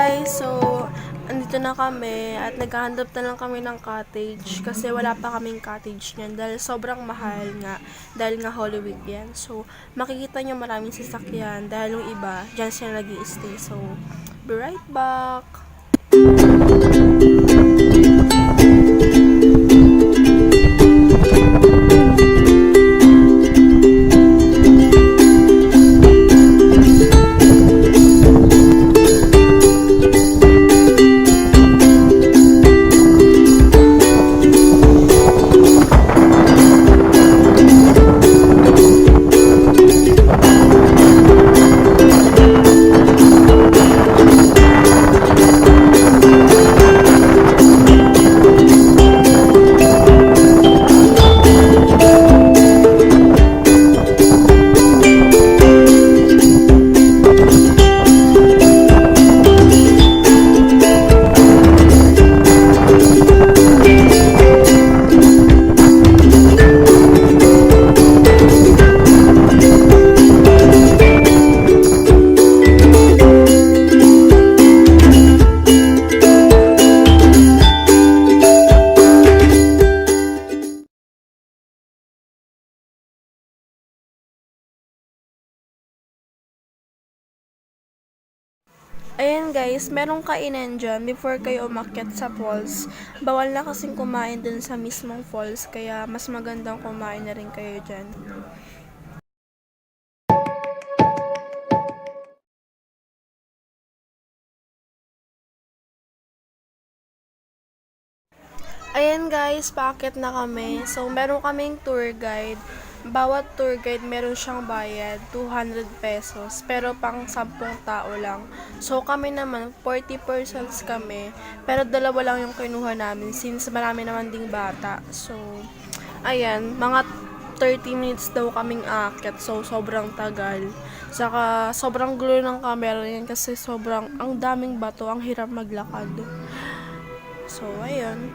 guys! So, andito na kami at naghahanap na lang kami ng cottage kasi wala pa kaming cottage niyan dahil sobrang mahal nga dahil nga Holy Week yan. So, makikita nyo maraming sasakyan dahil yung iba dyan sila nag-i-stay. So, be right back! Ayan guys, merong kainan dyan before kayo umakyat sa falls. Bawal na kasing kumain dun sa mismong falls, kaya mas magandang kumain na rin kayo dyan. Ayan guys, paakyat na kami. So, meron kaming tour guide. Bawat tour guide meron siyang bayad, 200 pesos. Pero pang 10 tao lang. So, kami naman, 40 persons kami. Pero dalawa lang yung kinuha namin since marami naman ding bata. So, ayan, mga 30 minutes daw kaming aakyat. So, sobrang tagal. Saka, sobrang gulo ng camera yan kasi sobrang, ang daming bato, ang hirap maglakad. So, ayun.